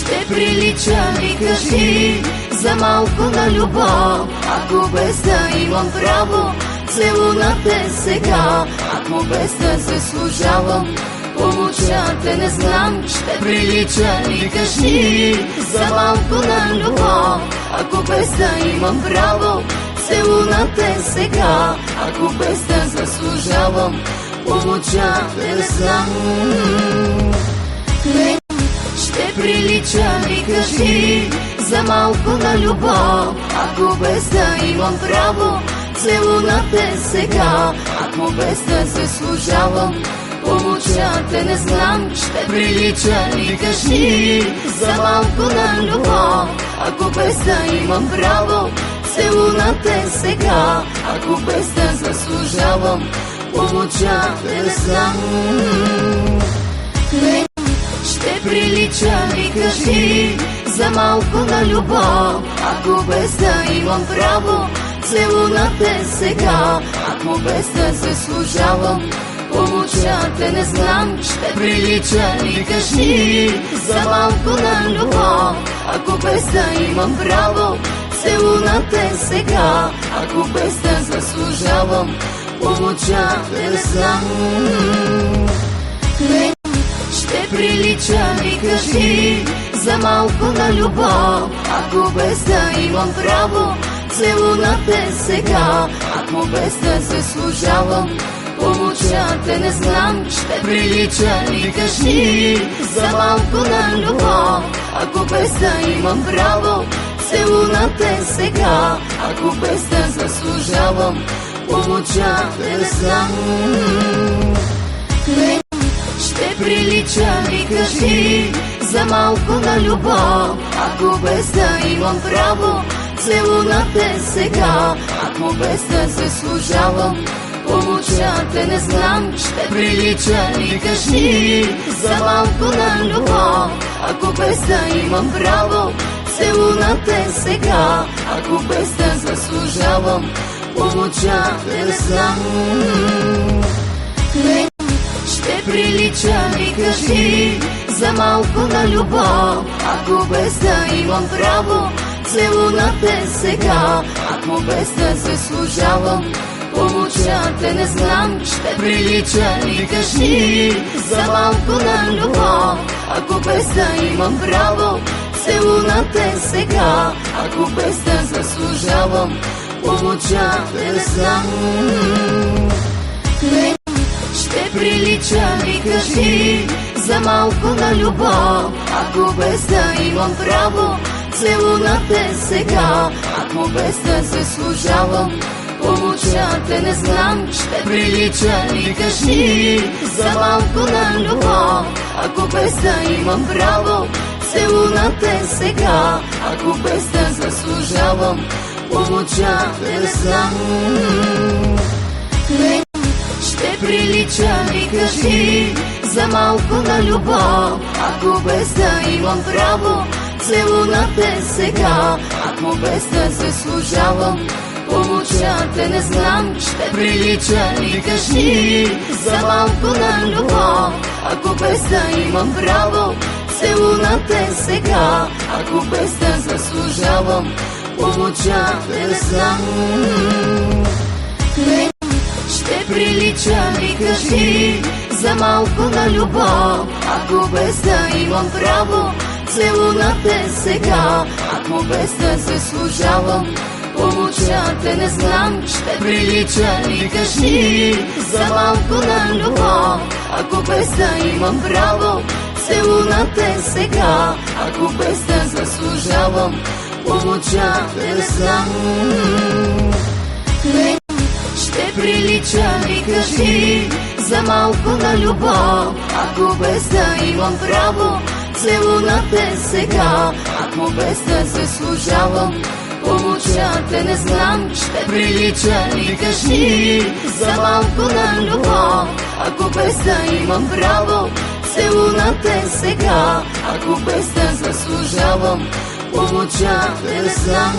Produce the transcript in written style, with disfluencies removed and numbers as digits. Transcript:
ще прилича ми, кажи, за малко на любов, ако без да имам право, целуна те сега, ако без да заслужавам, помолча те не знам, ще прилича ми, кажи, за малко на любов, ако без да имам право, целуна те сега, ако без да заслужавам, помолча те не знам. Ще прилича ми, кажи, за малко на любов, ако без да имам право, целуна те сега, ако без да заслужавам, помолча те не знам, ще прилича ми, кажи, за малко на любов, ако без да имам право, целуна те сега, ако без да заслужавам, помолча те не знам. Ще прилича ми, кажи, за малко на любов, ако без да имам право, целуна те сега, ако без да заслужавам, помолча те не знам, ще прилича ми, кажи, за малко на любов, ако без да имам право, целуна те сега, ако без да заслужавам, помолча те не знам. Ще прилича ми, кажи, за малко на любов, ако без да имам право, целуна те сега, ако без да заслужавам, помолча те не знам, ще прилича ми, кажи, за малко на любов, ако без да имам право, целуна те сега, ако без да заслужавам, помолча те не знам. Ще прилича ми, кажи, за малко на любов, ако без да имам право, целуна те сега, ако без да заслужавам, помолча те не знам, ще прилича ми, кажи, за малко на любов, ако без да имам право, целуна те сега, ако без да заслужавам, помолча те не знам. Ще прилича ми, кажи, за малко на любов, ако без да имам право, целуна те сега, ако без да заслужавам, помолча те не знам, ще прилича ми, кажи, за малко на любов, ако без да имам право, целуна те сега, ако без да заслужавам, помолча те не знам. Ще прилича ми, кажи, за малко на любов, ако без да имам право, целуна те сега, ако без да заслужавам, помолча те не знам, ще прилича ми, кажи, за малко на любов, ако без да имам право, целуна те сега, ако без да заслужавам, помолча те не знам. Ще прилича ми, кажи, за малко на любов, ако без да имам право, целуна те сега, ако без да заслужавам, помолча те не знам, ще прилича ми, кажи, за малко на любов, ако без да имам право, целуна те сега, ако без да заслужавам, помолча те не знам. Ще прилича ми, кажи, за малко на любов, ако без да имам право, целуна те сега, ако без да заслужавам, помолча те не знам, ще прилича ми, кажи, за малко на любов, ако без да имам право, целуна те сега, ако без да заслужавам, помолча те не знам. Ще прилича ми, кажи, за малко на любов, ако без да имам право, целуна те сега, ако без да заслужавам, помолча те не знам, ще прилича ми, кажи, за малко на любов, ако без да имам право, целуна те сега, ако без да заслужавам, помолча те не знам.